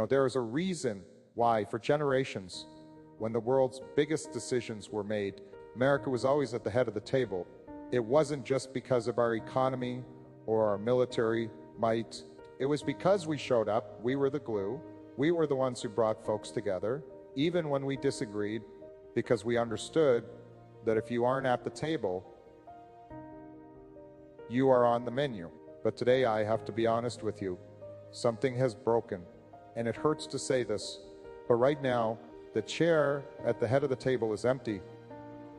There is a reason why, for generations, when the world's biggest decisions were made, America was always at the head of the table. It wasn't just because of our economy or our military might. It was because we showed up, we were the glue, we were the ones who brought folks together, even when we disagreed, because we understood that if you aren't at the table, you are on the menu. But today I have to be honest with you, something has broken, and it hurts to say this, but right now, the chair at the head of the table is empty.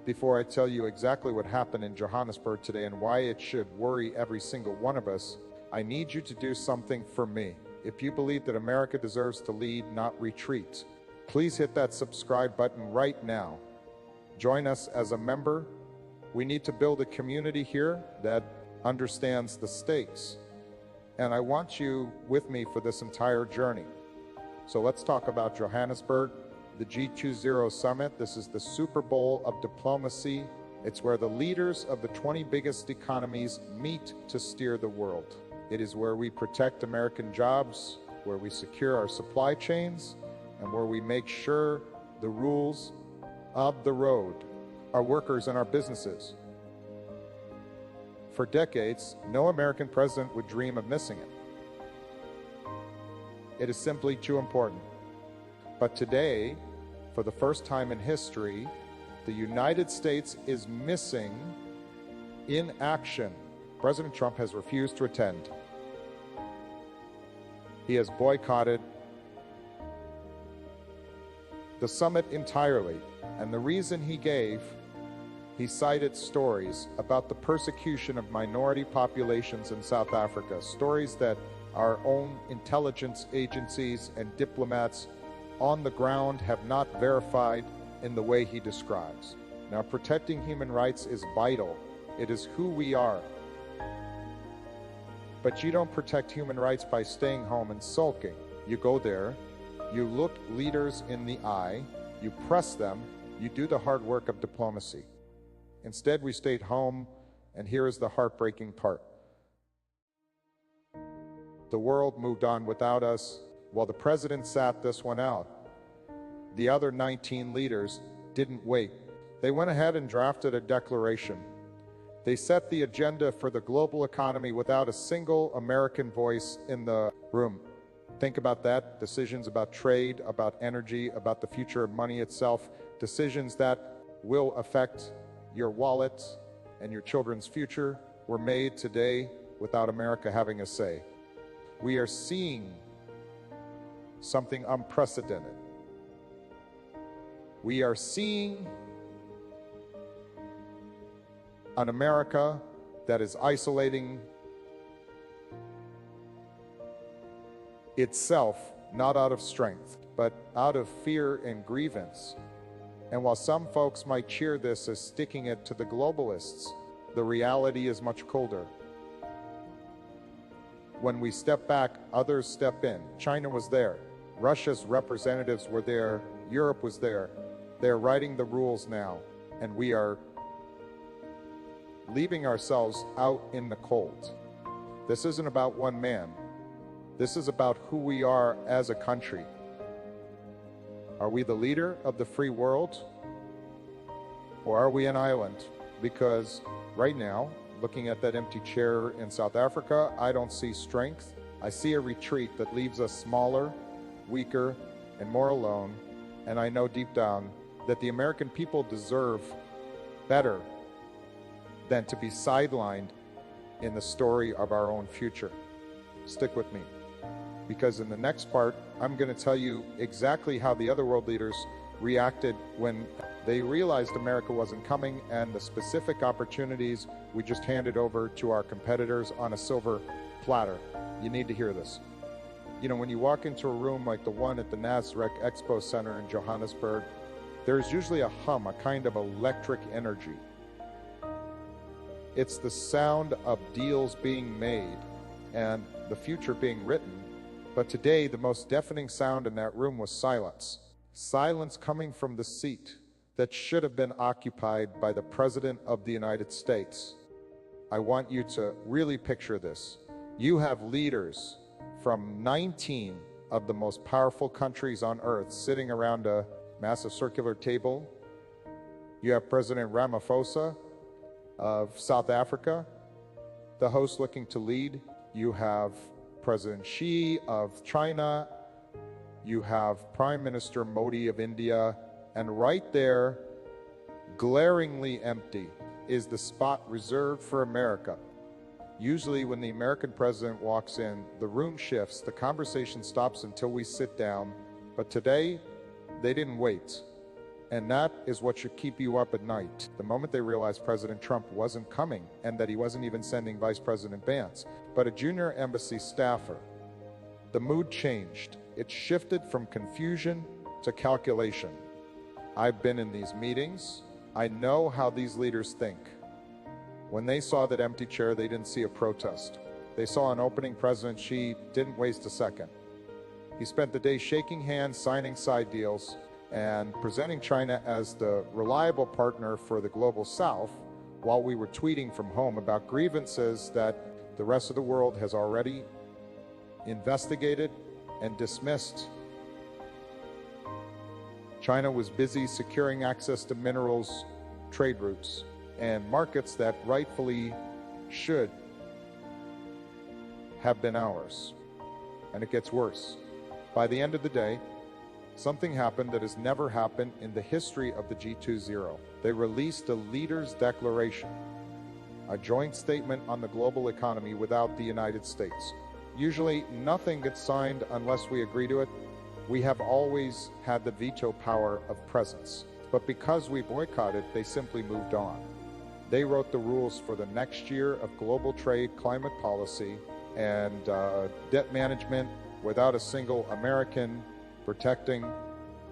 Before I tell you exactly what happened in Johannesburg today and why it should worry every single one of us, I need you to do something for me. If you believe that America deserves to lead, not retreat, please hit that subscribe button right now. Join us as a member. We need to build a community here that understands the stakes. And I want you with me for this entire journey. So let's talk about Johannesburg, the G20 summit. This is the Super Bowl of diplomacy. It's where the leaders of the 20 biggest economies meet to steer the world. It is where we protect American jobs, where we secure our supply chains, and where we make sure the rules of the road are workers and our businesses. For decades, no American president would dream of missing it. It is simply too important. But today, for the first time in history, the United States is missing in action. President Trump has refused to attend. He has boycotted the summit entirely. And the reason he cited stories about the persecution of minority populations in South Africa, stories that our own intelligence agencies and diplomats on the ground have not verified in the way he describes. Now, protecting human rights is vital. It is who we are. But you don't protect human rights by staying home and sulking. You go there, you look leaders in the eye, you press them, you do the hard work of diplomacy. Instead, we stayed home, and here is the heartbreaking part. The world moved on without us. While the president sat this one out, the other 19 leaders didn't wait. They went ahead and drafted a declaration. They set the agenda for the global economy without a single American voice in the room. Think about that. Decisions about trade, about energy, about the future of money itself, decisions that will affect your wallet and your children's future were made today without America having a say. We are seeing something unprecedented. We are seeing an America that is isolating itself, not out of strength, but out of fear and grievance. And while some folks might cheer this as sticking it to the globalists, the reality is much colder. When we step back, others step in. China was there. Russia's representatives were there. Europe was there. They're writing the rules now, and we are leaving ourselves out in the cold. This isn't about one man. This is about who we are as a country. Are we the leader of the free world? Or are we an island? Because right now, looking at that empty chair in South Africa, I don't see strength. I see a retreat that leaves us smaller, weaker, and more alone. And I know deep down that the American people deserve better than to be sidelined in the story of our own future. Stick with me, because in the next part, I'm going to tell you exactly how the other world leaders reacted when they realized America wasn't coming, and the specific opportunities we just handed over to our competitors on a silver platter. You need to hear this. When you walk into a room like the one at the NASREC Expo Center in Johannesburg, there's usually a hum, a kind of electric energy. It's the sound of deals being made and the future being written. But today, the most deafening sound in that room was silence. Silence coming from the seat that should have been occupied by the President of the United States. I want you to really picture this. You have leaders from 19 of the most powerful countries on earth sitting around a massive circular table. You have President Ramaphosa of South Africa, the host looking to lead. You have President Xi of China. You have Prime Minister Modi of India. And right there, glaringly empty, is the spot reserved for America. Usually when the American president walks in, the room shifts, the conversation stops until we sit down. But today, they didn't wait. And that is what should keep you up at night. The moment they realized President Trump wasn't coming and that he wasn't even sending Vice President Vance, but a junior embassy staffer, the mood changed. It shifted from confusion to calculation. I've been in these meetings. I know how these leaders think. When they saw that empty chair, they didn't see a protest. They saw an opening. President Xi didn't waste a second. He spent the day shaking hands, signing side deals, and presenting China as the reliable partner for the global South, while we were tweeting from home about grievances that the rest of the world has already investigated and dismissed. China was busy securing access to minerals, trade routes, and markets that rightfully should have been ours. And it gets worse. By the end of the day, something happened that has never happened in the history of the G20. They released a leader's declaration, a joint statement on the global economy without the United States. Usually, nothing gets signed unless we agree to it. We have always had the veto power of presence. But because we boycotted, they simply moved on. They wrote the rules for the next year of global trade, climate policy, and debt management without a single American protecting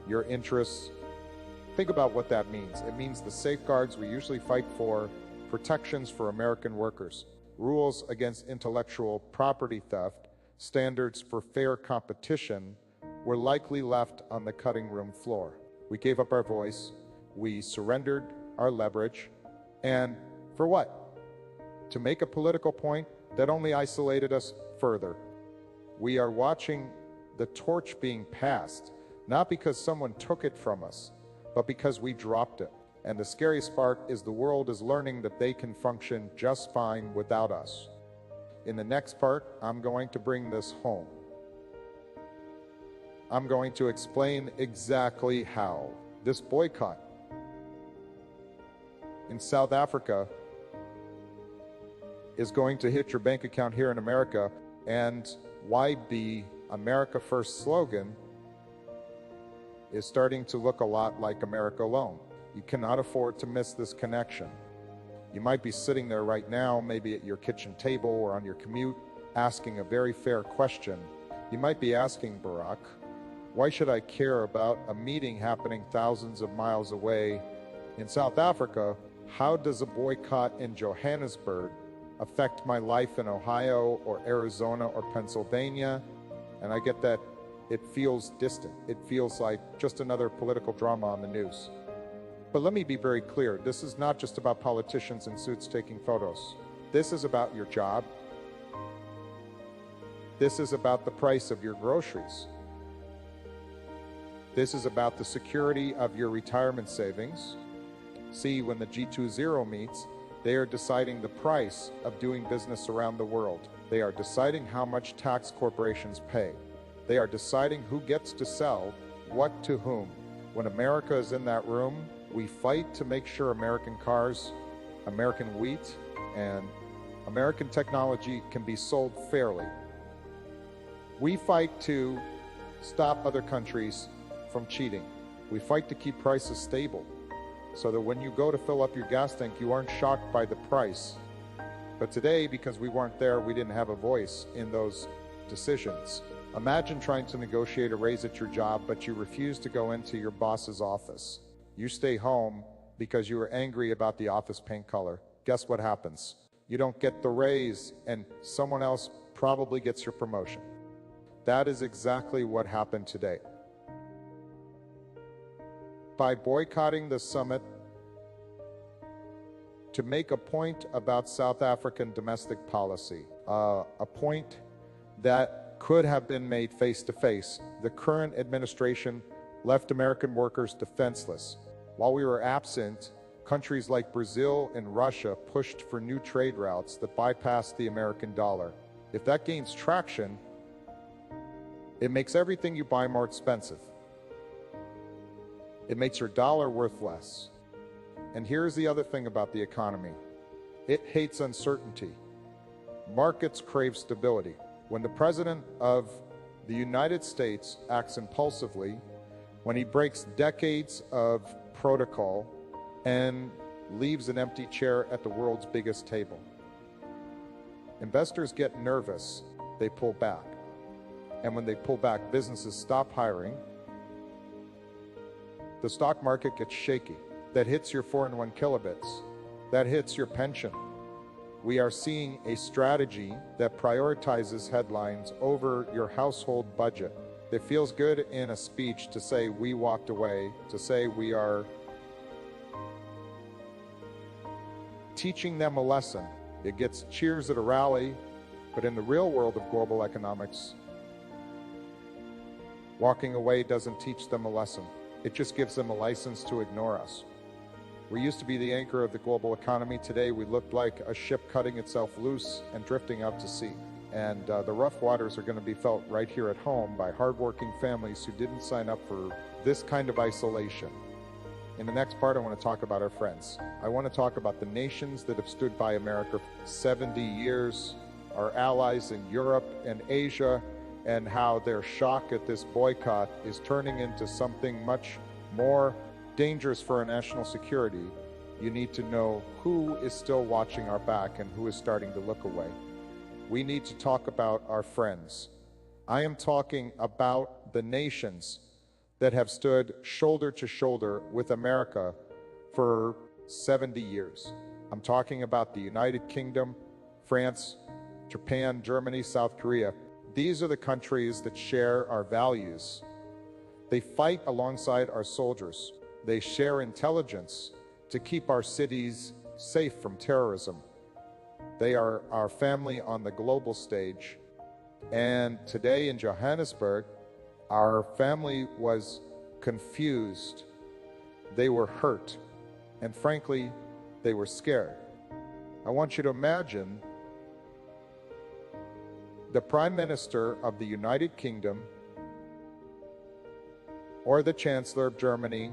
your interests. Think about what that means. It means the safeguards we usually fight for, protections for American workers, rules against intellectual property theft, standards for fair competition, were likely left on the cutting room floor. We gave up our voice, we surrendered our leverage, and for what? To make a political point that only isolated us further. We are watching the torch being passed, not because someone took it from us, but because we dropped it. And the scariest part is the world is learning that they can function just fine without us. In the next part, I'm going to bring this home. I'm going to explain exactly how this boycott in South Africa is going to hit your bank account here in America, and why the America First slogan is starting to look a lot like America Alone. You cannot afford to miss this connection. You might be sitting there right now, maybe at your kitchen table or on your commute, asking a very fair question. You might be asking, Barack, why should I care about a meeting happening thousands of miles away in South Africa? How does a boycott in Johannesburg affect my life in Ohio or Arizona or Pennsylvania? And I get that it feels distant. It feels like just another political drama on the news. But let me be very clear. This is not just about politicians in suits taking photos. This is about your job. This is about the price of your groceries. This is about the security of your retirement savings. See, when the G20 meets, they are deciding the price of doing business around the world. They are deciding how much tax corporations pay. They are deciding who gets to sell what to whom. When America is in that room, we fight to make sure American cars, American wheat, and American technology can be sold fairly. We fight to stop other countries from cheating. We fight to keep prices stable so that when you go to fill up your gas tank, you aren't shocked by the price. But today, because we weren't there, we didn't have a voice in those decisions. Imagine trying to negotiate a raise at your job, but you refuse to go into your boss's office. You stay home because you are angry about the office paint color. Guess what happens? You don't get the raise, and someone else probably gets your promotion. That is exactly what happened today. By boycotting the summit to make a point about South African domestic policy, a point that could have been made face to face. The current administration left American workers defenseless. While we were absent, countries like Brazil and Russia pushed for new trade routes that bypassed the American dollar. If that gains traction, it makes everything you buy more expensive. It makes your dollar worth less. And here's the other thing about the economy. It hates uncertainty. Markets crave stability. When the President of the United States acts impulsively, when he breaks decades of protocol and leaves an empty chair at the world's biggest table, investors get nervous, they pull back. And when they pull back, businesses stop hiring. The stock market gets shaky. That hits your 4-in-1 kilobits. That hits your pension. We are seeing a strategy that prioritizes headlines over your household budget. It feels good in a speech to say we walked away, to say we are teaching them a lesson. It gets cheers at a rally, but in the real world of global economics, walking away doesn't teach them a lesson. It just gives them a license to ignore us. We used to be the anchor of the global economy. Today, we look like a ship cutting itself loose and drifting out to sea. And the rough waters are going to be felt right here at home by hardworking families who didn't sign up for this kind of isolation. In the next part, I want to talk about our friends. I want to talk about the nations that have stood by America for 70 years, our allies in Europe and Asia, and how their shock at this boycott is turning into something much more dangerous for our national security. You need to know who is still watching our back and who is starting to look away. We need to talk about our friends. I am talking about the nations that have stood shoulder to shoulder with America for 70 years. I'm talking about the United Kingdom, France, Japan, Germany, South Korea. These are the countries that share our values. They fight alongside our soldiers. They share intelligence to keep our cities safe from terrorism. They are our family on the global stage. And today in Johannesburg, our family was confused. They were hurt. And frankly, they were scared. I want you to imagine the Prime Minister of the United Kingdom or the Chancellor of Germany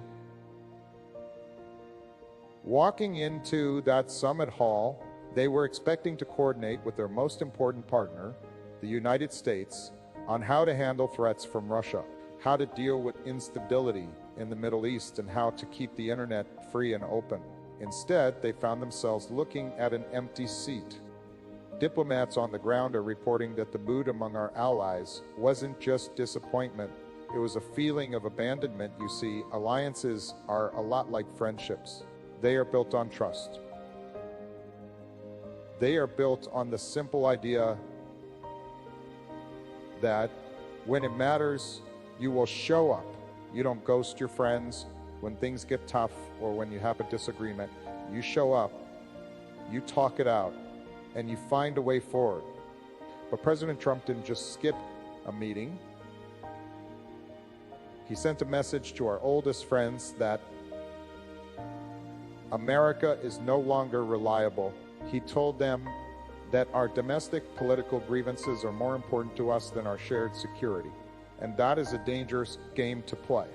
walking into that summit hall. They were expecting to coordinate with their most important partner, the United States, on how to handle threats from Russia, how to deal with instability in the Middle East, and how to keep the internet free and open. Instead, they found themselves looking at an empty seat. Diplomats on the ground are reporting that the mood among our allies wasn't just disappointment, it was a feeling of abandonment. You see, alliances are a lot like friendships. They are built on trust. They are built on the simple idea that when it matters, you will show up. You don't ghost your friends when things get tough or when you have a disagreement. You show up, you talk it out, and you find a way forward. But President Trump didn't just skip a meeting. He sent a message to our oldest friends that America is no longer reliable. He told them that our domestic political grievances are more important to us than our shared security. And that is a dangerous game to play.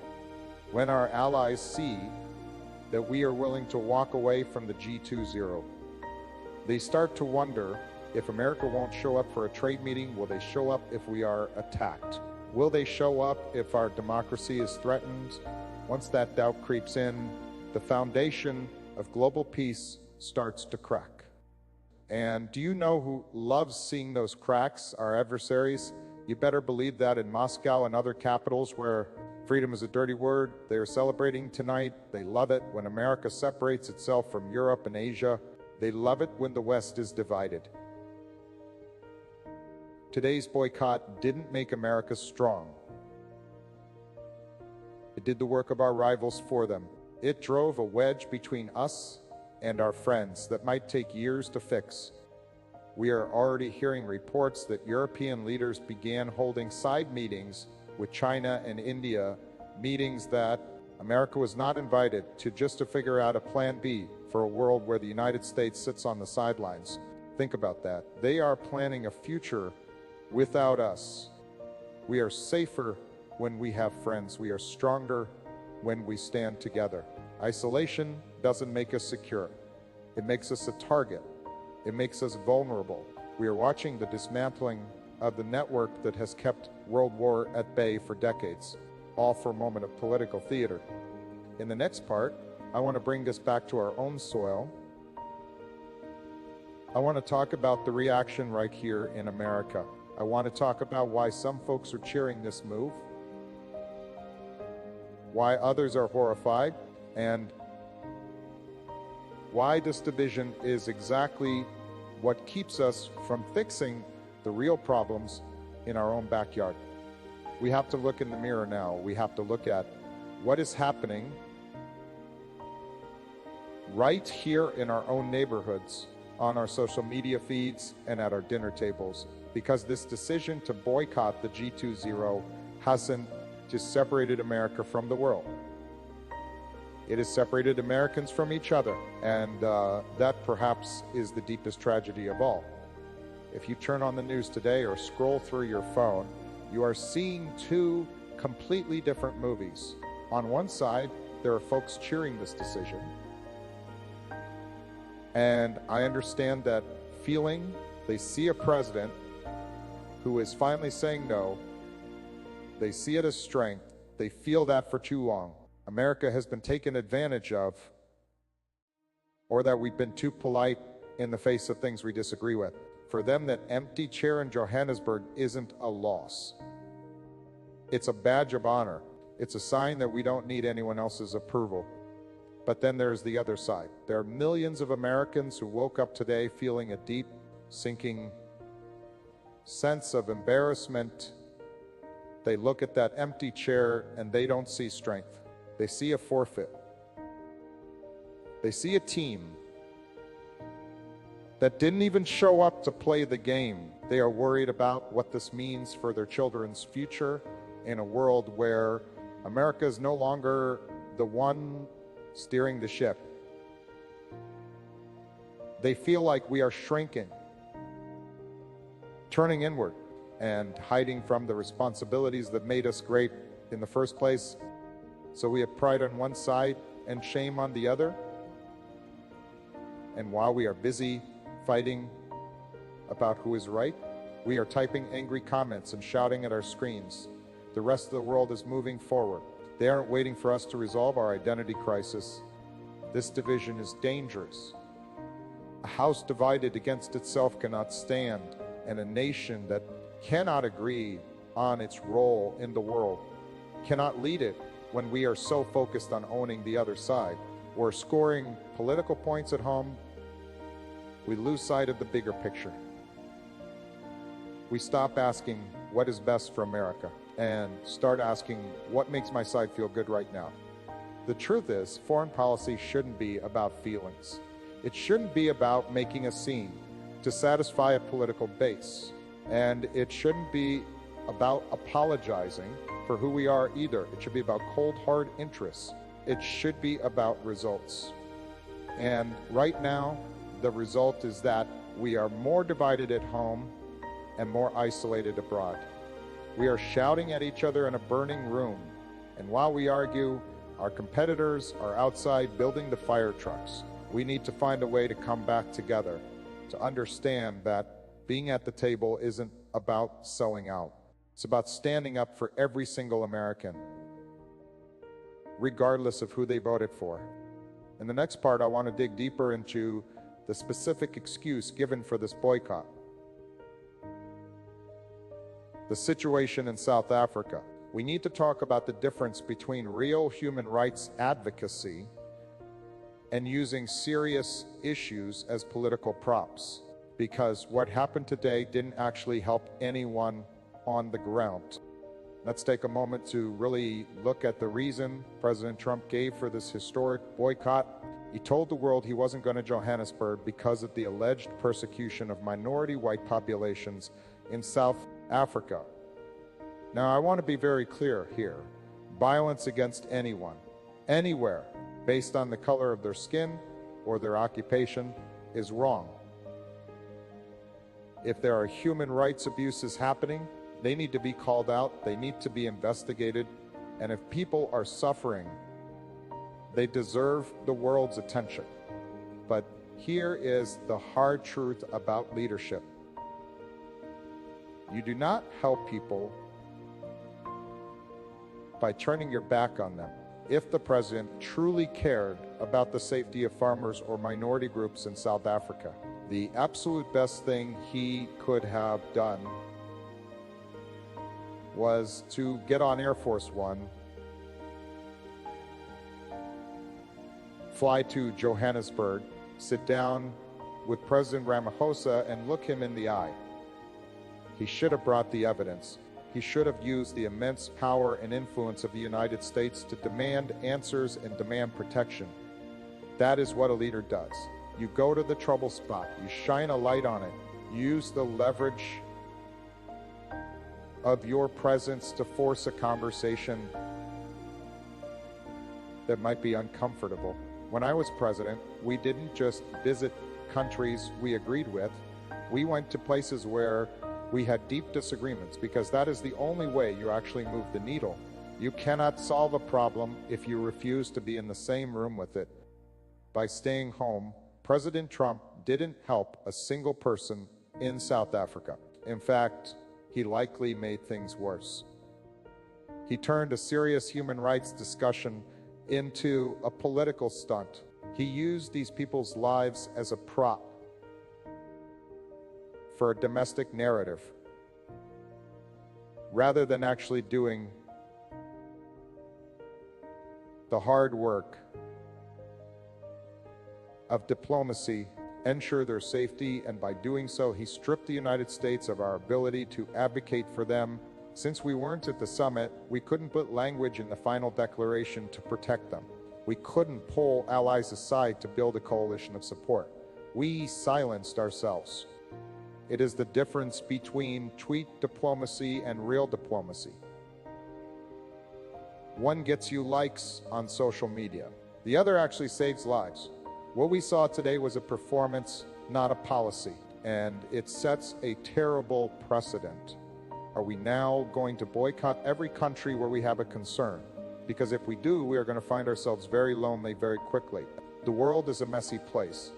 When our allies see that we are willing to walk away from the G20, they start to wonder if America won't show up for a trade meeting. Will they show up if we are attacked? Will they show up if our democracy is threatened? Once that doubt creeps in, the foundation of global peace starts to crack. And do you know who loves seeing those cracks? Our adversaries. You better believe that in Moscow and other capitals where freedom is a dirty word, they are celebrating tonight. They love it when America separates itself from Europe and Asia. They love it when the West is divided. Today's boycott didn't make America strong. It did the work of our rivals for them. It drove a wedge between us and our friends that might take years to fix. We are already hearing reports that European leaders began holding side meetings with China and India, meetings that America was not invited to, just to figure out a plan B for a world where the United States sits on the sidelines. Think about that. They are planning a future without us. We are safer when we have friends. We are stronger when we stand together. Isolation doesn't make us secure. It makes us a target. It makes us vulnerable. We are watching the dismantling of the network that has kept World War at bay for decades, all for a moment of political theater. In the next part, I want to bring this back to our own soil. I want to talk about the reaction right here in America. I want to talk about why some folks are cheering this move, why others are horrified, and why this division is exactly what keeps us from fixing the real problems in our own backyard. We have to look in the mirror now. We have to look at what is happening right here in our own neighborhoods, on our social media feeds, and at our dinner tables. Because this decision to boycott the G20 hasn't just separated America from the world. It has separated Americans from each other, and that perhaps is the deepest tragedy of all. If you turn on the news today or scroll through your phone, you are seeing two completely different movies. On one side, there are folks cheering this decision, and I understand that feeling. They see a president who is finally saying no. They see it as strength. They feel that for too long America has been taken advantage of, or that we've been too polite in the face of things we disagree with. For them, that empty chair in Johannesburg isn't a loss. It's a badge of honor. It's a sign that we don't need anyone else's approval. But then there's the other side. There are millions of Americans who woke up today feeling a deep, sinking sense of embarrassment. They look at that empty chair and they don't see strength. They see a forfeit. They see a team that didn't even show up to play the game. They are worried about what this means for their children's future in a world where America is no longer the one steering the ship. They feel like we are shrinking, turning inward, and hiding from the responsibilities that made us great in the first place. So we have pride on one side and shame on the other. And while we are busy fighting about who is right, we are typing angry comments and shouting at our screens. The rest of the world is moving forward. They aren't waiting for us to resolve our identity crisis. This division is dangerous. A house divided against itself cannot stand, and a nation that cannot agree on its role in the world cannot lead it when we are so focused on owning the other side. We're scoring political points at home. We lose sight of the bigger picture. We stop asking what is best for America and start asking what makes my side feel good right now. The truth is, foreign policy shouldn't be about feelings. It shouldn't be about making a scene to satisfy a political base. And it shouldn't be about apologizing for who we are either. It should be about cold, hard interests. It should be about results. And right now, the result is that we are more divided at home and more isolated abroad. We are shouting at each other in a burning room. And while we argue, our competitors are outside building the fire trucks. We need to find a way to come back together, to understand that being at the table isn't about selling out. It's about standing up for every single American, regardless of who they voted for. In the next part, I want to dig deeper into the specific excuse given for this boycott. The situation in South Africa. We need to talk about the difference between real human rights advocacy and using serious issues as political props. Because what happened today didn't actually help anyone on the ground. Let's take a moment to really look at the reason President Trump gave for this historic boycott. He told the world he wasn't going to Johannesburg because of the alleged persecution of minority white populations in South Africa. Now, I want to be very clear here. Violence against anyone, anywhere, based on the color of their skin or their occupation is wrong. If there are human rights abuses happening, they need to be called out, they need to be investigated, and if people are suffering, they deserve the world's attention. But here is the hard truth about leadership. You do not help people by turning your back on them. If the president truly cared about the safety of farmers or minority groups in South Africa, the absolute best thing he could have done was to get on Air Force One, fly to Johannesburg, sit down with President Ramaphosa and look him in the eye. He should have brought the evidence. He should have used the immense power and influence of the United States to demand answers and demand protection. That is what a leader does. You go to the trouble spot, you shine a light on it, use the leverage of your presence to force a conversation that might be uncomfortable. When I was president, we didn't just visit countries we agreed with. We went to places where we had deep disagreements, because that is the only way you actually move the needle. You cannot solve a problem if you refuse to be in the same room with it. By staying home, President Trump didn't help a single person in South Africa. In fact, he likely made things worse. He turned a serious human rights discussion into a political stunt. He used these people's lives as a prop for a domestic narrative, rather than actually doing the hard work of diplomacy, ensure their safety, and by doing so, he stripped the United States of our ability to advocate for them. Since we weren't at the summit, we couldn't put language in the final declaration to protect them. We couldn't pull allies aside to build a coalition of support. We silenced ourselves. It is the difference between tweet diplomacy and real diplomacy. One gets you likes on social media. The other actually saves lives. What we saw today was a performance, not a policy, and it sets a terrible precedent. Are we now going to boycott every country where we have a concern? Because if we do, we are going to find ourselves very lonely very quickly. The world is a messy place.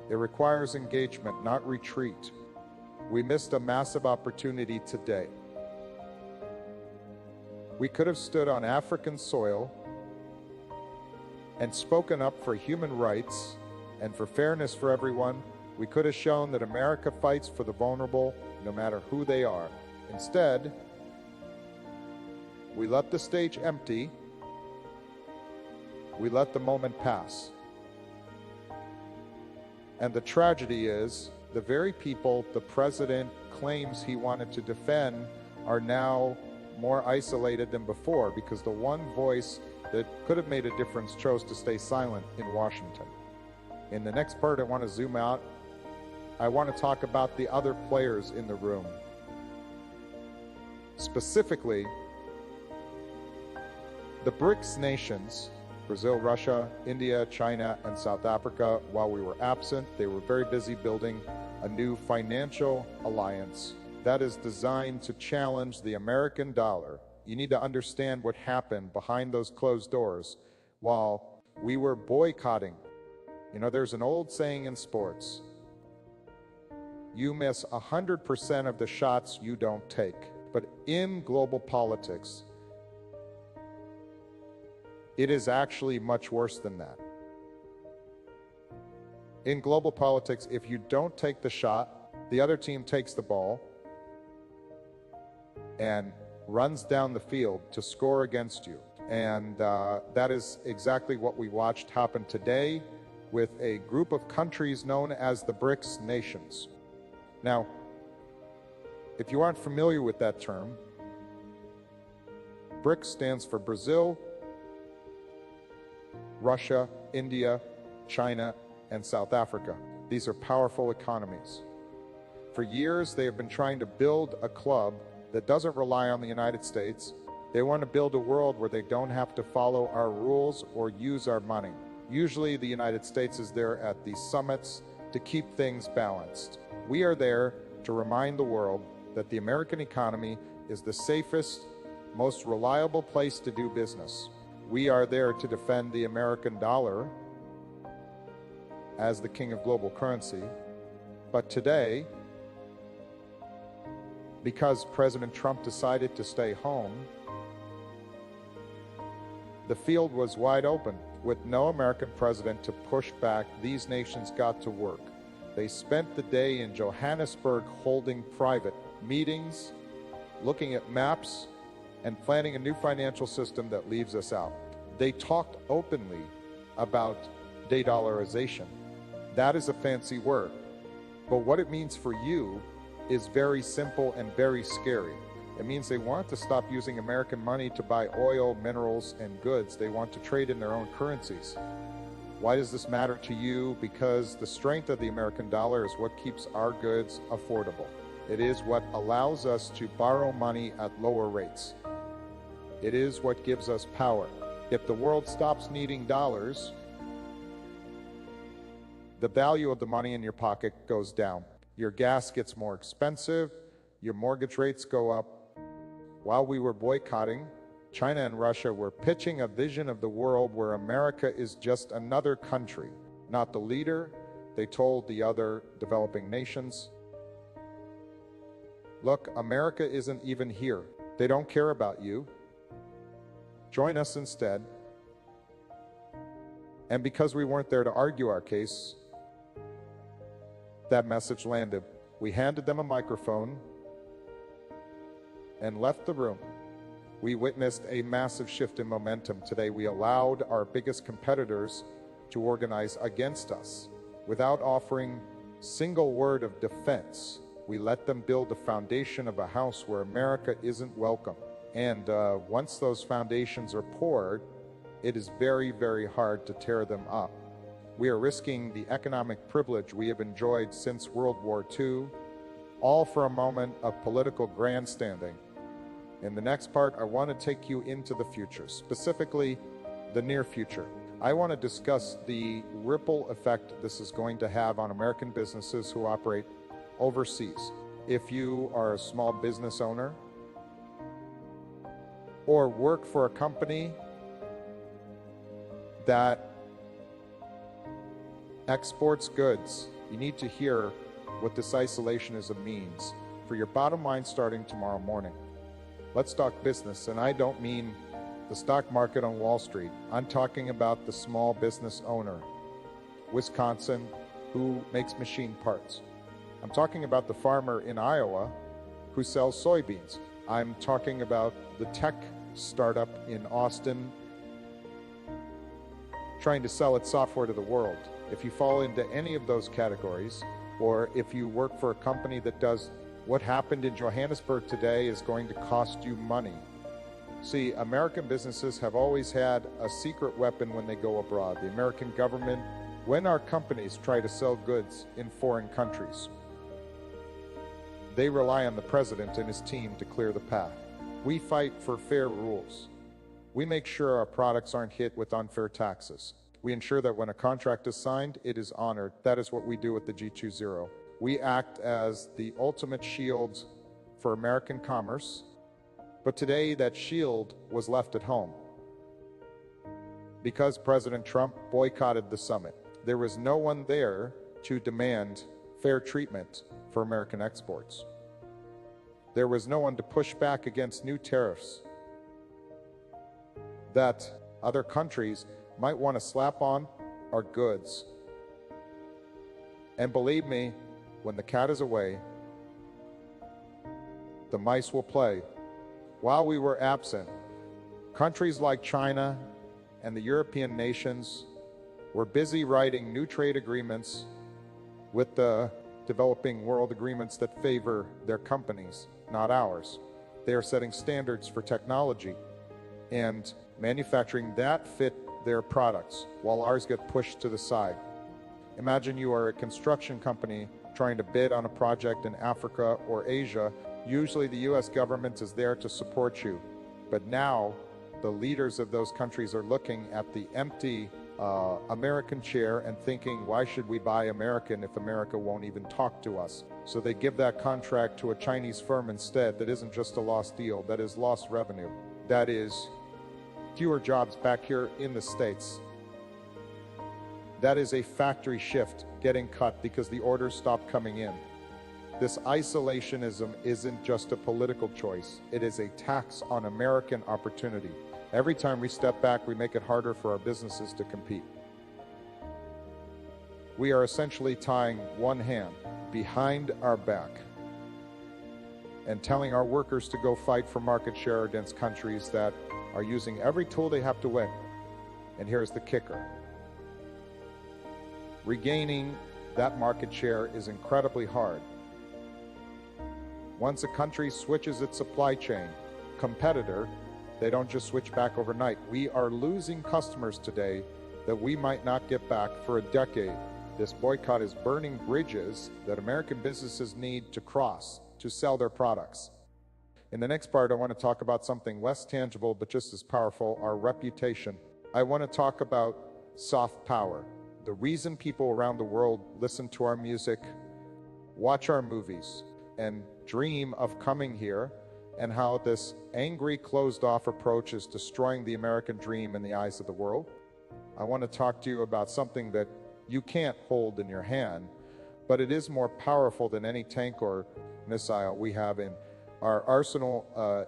It requires engagement, not retreat. We missed a massive opportunity today. We could have stood on African soil and spoken up for human rights and for fairness for everyone. We could have shown that America fights for the vulnerable, no matter who they are. Instead, we let the stage empty. We let the moment pass. And the tragedy is, the very people the president claims he wanted to defend are now more isolated than before, because the one voice that could have made a difference chose to stay silent in Washington. In the next part, I want to zoom out. I want to talk about the other players in the room. Specifically, the BRICS nations, Brazil, Russia, India, China, and South Africa. While we were absent, they were very busy building a new financial alliance that is designed to challenge the American dollar. You need to understand what happened behind those closed doors while we were boycotting. You know, there's an old saying in sports: you miss 100% of the shots you don't take. But in global politics, it is actually much worse than that. In global politics, if you don't take the shot, the other team takes the ball and runs down the field to score against you. And that is exactly what we watched happen today with a group of countries known as the BRICS nations. Now, if you aren't familiar with that term, BRICS stands for Brazil, Russia, India, China, and South Africa. These are powerful economies. For years, they have been trying to build a club that doesn't rely on the United States. They want to build a world where they don't have to follow our rules or use our money. Usually, the United States is there at these summits to keep things balanced. We are there to remind the world that the American economy is the safest, most reliable place to do business. We are there to defend the American dollar as the king of global currency. But today, because President Trump decided to stay home, the field was wide open. With no American president to push back, these nations got to work. They spent the day in Johannesburg holding private meetings, looking at maps, and planning a new financial system that leaves us out. They talked openly about de-dollarization. That is a fancy word, but what it means for you is very simple and very scary. It means they want to stop using American money to buy oil, minerals, and goods. They want to trade in their own currencies. Why does this matter to you? Because the strength of the American dollar is what keeps our goods affordable. It is what allows us to borrow money at lower rates. It is what gives us power. If the world stops needing dollars, the value of the money in your pocket goes down. Your gas gets more expensive, your mortgage rates go up. While we were boycotting, China and Russia were pitching a vision of the world where America is just another country, not the leader. They told the other developing nations, look, America isn't even here. They don't care about you. Join us instead. And because we weren't there to argue our case, that message landed. We handed them a microphone and left the room. We witnessed a massive shift in momentum. Today, we allowed our biggest competitors to organize against us without offering a single word of defense. We let them build the foundation of a house where America isn't welcome. And once those foundations are poured, it is very, very hard to tear them up. We are risking the economic privilege we have enjoyed since World War II, all for a moment of political grandstanding. In the next part, I want to take you into the future, specifically the near future. I want to discuss the ripple effect this is going to have on American businesses who operate overseas. If you are a small business owner or work for a company that exports goods, you need to hear what this isolationism means for your bottom line starting tomorrow morning. Let's talk business, and I don't mean the stock market on Wall Street. I'm talking about the small business owner, Wisconsin, who makes machine parts. I'm talking about the farmer in Iowa who sells soybeans. I'm talking about the tech startup in Austin trying to sell its software to the world. If you fall into any of those categories, or if you work for a company that does what happened in Johannesburg today is going to cost you money. See, American businesses have always had a secret weapon when they go abroad. The American government, when our companies try to sell goods in foreign countries, they rely on the president and his team to clear the path. We fight for fair rules. We make sure our products aren't hit with unfair taxes. We ensure that when a contract is signed, it is honored. That is what we do with the G20. We act as the ultimate shield for American commerce, but today that shield was left at home because President Trump boycotted the summit. There was no one there to demand fair treatment for American exports. There was no one to push back against new tariffs that other countries might want to slap on our goods. And believe me, when the cat is away, the mice will play. While we were absent, countries like China and the European nations were busy writing new trade agreements with the developing world, agreements that favor their companies, not ours. They are setting standards for technology and manufacturing that fit their products while ours get pushed to the side. Imagine you are a construction company trying to bid on a project in Africa or Asia. Usually the US government is there to support you. But now the leaders of those countries are looking at the empty American chair and thinking, why should we buy American if America won't even talk to us? So they give that contract to a Chinese firm instead. That isn't just a lost deal, that is lost revenue. That is fewer jobs back here in the States. That is a factory shift getting cut because the orders stop coming in. This isolationism isn't just a political choice, it is a tax on American opportunity. Every time we step back, we make it harder for our businesses to compete. We are essentially tying one hand behind our back and telling our workers to go fight for market share against countries that are using every tool they have to win. And here's the kicker. Regaining that market share is incredibly hard. Once a country switches its supply chain competitor, they don't just switch back overnight. We are losing customers today that we might not get back for a decade. This boycott is burning bridges that American businesses need to cross to sell their products. In the next part, I want to talk about something less tangible but just as powerful, our reputation. I want to talk about soft power. The reason people around the world listen to our music, watch our movies, and dream of coming here, and how this angry, closed-off approach is destroying the American dream in the eyes of the world. I want to talk to you about something that you can't hold in your hand, but it is more powerful than any tank or missile we have in our arsenal.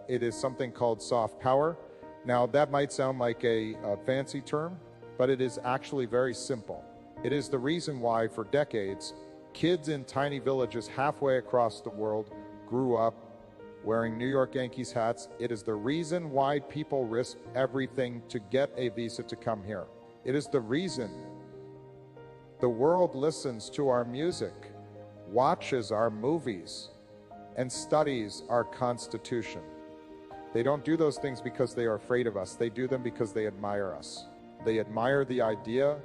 It is something called soft power. Now, that might sound like a fancy term, but it is actually very simple. It is the reason why, for decades, kids in tiny villages halfway across the world grew up wearing New York Yankees hats. It is the reason why people risk everything to get a visa to come here. It is the reason the world listens to our music, watches our movies, and studies our Constitution. They don't do those things because they are afraid of us. They do them because they admire us. They admire the idea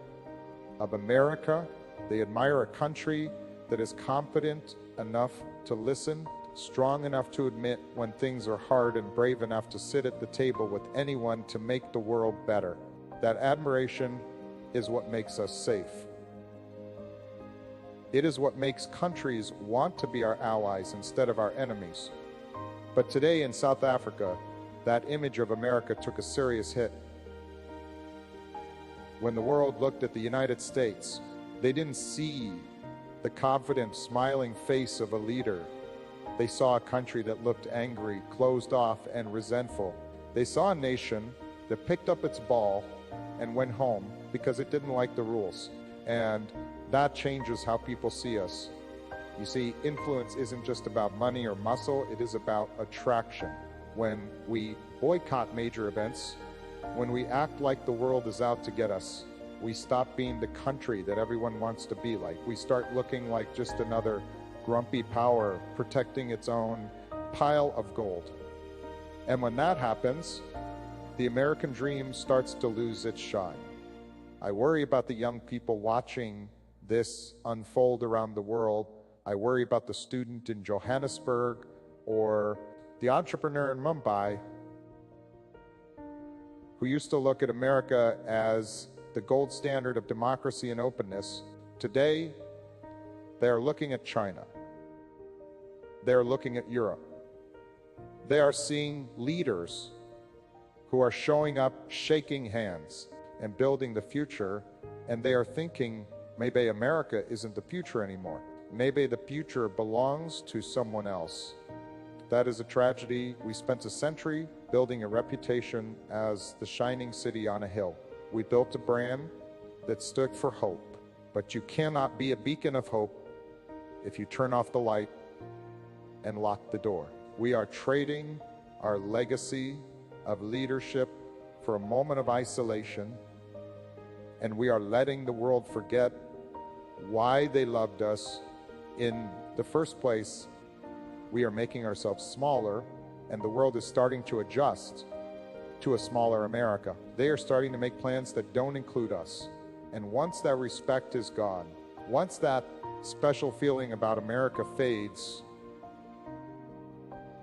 of America. They admire a country that is confident enough to listen, strong enough to admit when things are hard, and brave enough to sit at the table with anyone to make the world better. That admiration is what makes us safe. It is what makes countries want to be our allies instead of our enemies. But today in South Africa, that image of America took a serious hit. When the world looked at the United States, they didn't see the confident, smiling face of a leader. They saw a country that looked angry, closed off, and resentful. They saw a nation that picked up its ball and went home because it didn't like the rules. And that changes how people see us. You see, influence isn't just about money or muscle, it is about attraction. When we boycott major events, when we act like the world is out to get us, we stop being the country that everyone wants to be like. We start looking like just another grumpy power protecting its own pile of gold. And when that happens, the American dream starts to lose its shine. I worry about the young people watching this unfold around the world. I worry about the student in Johannesburg or the entrepreneur in Mumbai who used to look at America as the gold standard of democracy and openness. Today, they are looking at China. They are looking at Europe. They are seeing leaders who are showing up, shaking hands, and building the future, and they are thinking, maybe America isn't the future anymore. Maybe the future belongs to someone else. That is a tragedy. We spent a century building a reputation as the shining city on a hill. We built a brand that stood for hope, but you cannot be a beacon of hope if you turn off the light and lock the door. We are trading our legacy of leadership for a moment of isolation, and we are letting the world forget why they loved us in the first place. We are making ourselves smaller, and the world is starting to adjust to a smaller America. They are starting to make plans that don't include us. And once that respect is gone, once that special feeling about America fades,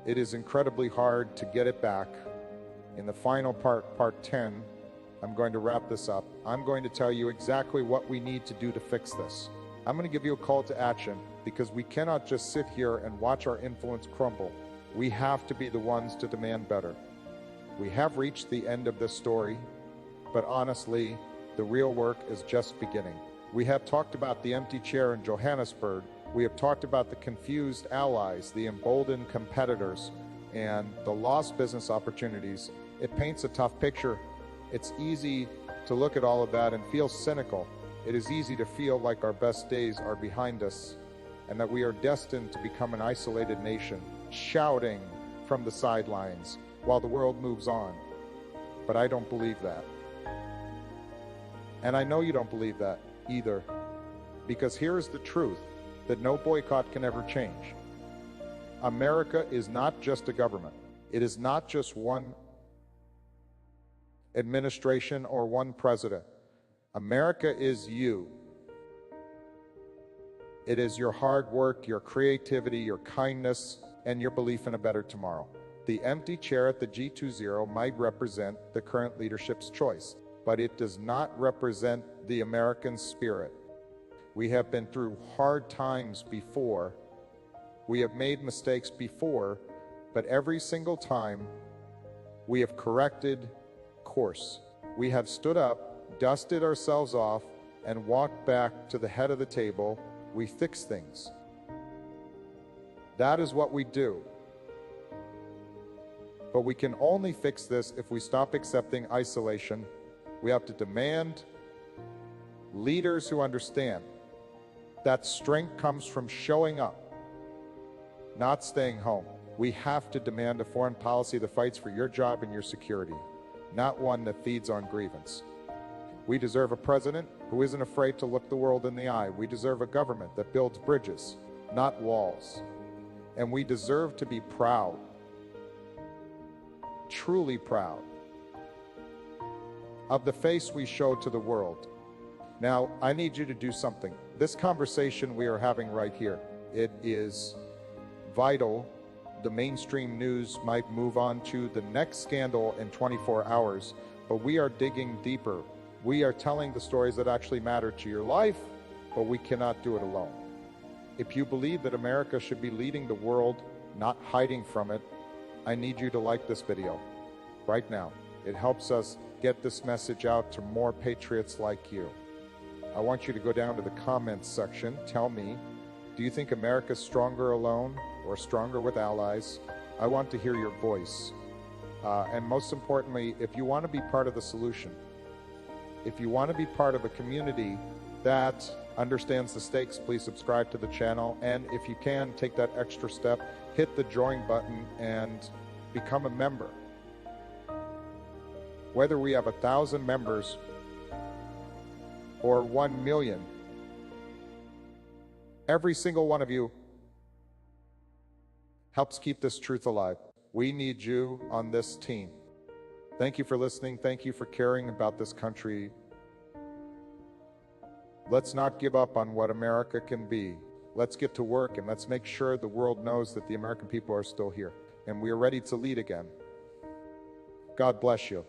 it is incredibly hard to get it back. In the final part 10, I'm going to wrap this up. I'm going to tell you exactly what we need to do to fix this. I'm going to give you a call to action, because we cannot just sit here and watch our influence crumble. We have to be the ones to demand better. We have reached the end of this story, but honestly, the real work is just beginning. We have talked about the empty chair in Johannesburg. We have talked about the confused allies, the emboldened competitors, and the lost business opportunities. It paints a tough picture. It's easy to look at all of that and feel cynical. It is easy to feel like our best days are behind us and that we are destined to become an isolated nation, shouting from the sidelines while the world moves on. But I don't believe that. And I know you don't believe that either, because here is the truth that no boycott can ever change. America is not just a government. It is not just one administration or one president. America is you. It is your hard work, your creativity, your kindness, and your belief in a better tomorrow. The empty chair at the G20 might represent the current leadership's choice, but it does not represent the American spirit. We have been through hard times before. We have made mistakes before, but every single time we have corrected course. We have stood up, dusted ourselves off, and walked back to the head of the table. We fix things. That is what we do. But we can only fix this if we stop accepting isolation. We have to demand leaders who understand that strength comes from showing up, not staying home. We have to demand a foreign policy that fights for your job and your security, not one that feeds on grievance. We deserve a president who isn't afraid to look the world in the eye. We deserve a government that builds bridges, not walls. And we deserve to be proud, truly proud, of the face we show to the world. Now, I need you to do something. This conversation we are having right here, it is vital. The mainstream news might move on to the next scandal in 24 hours, but we are digging deeper. We are telling the stories that actually matter to your life, but we cannot do it alone. If you believe that America should be leading the world, not hiding from it, I need you to like this video right now. It helps us get this message out to more patriots like you. I want you to go down to the comments section. Tell me, do you think America's stronger alone or stronger with allies? I want to hear your voice. And most importantly, if you want to be part of the solution, if you want to be part of a community that understands the stakes, please subscribe to the channel. And if you can, take that extra step, hit the join button and become a member. Whether we have 1,000 members or 1 million, every single one of you helps keep this truth alive. We need you on this team. Thank you for listening. Thank you for caring about this country. Let's not give up on what America can be. Let's get to work and let's make sure the world knows that the American people are still here and we are ready to lead again. God bless you.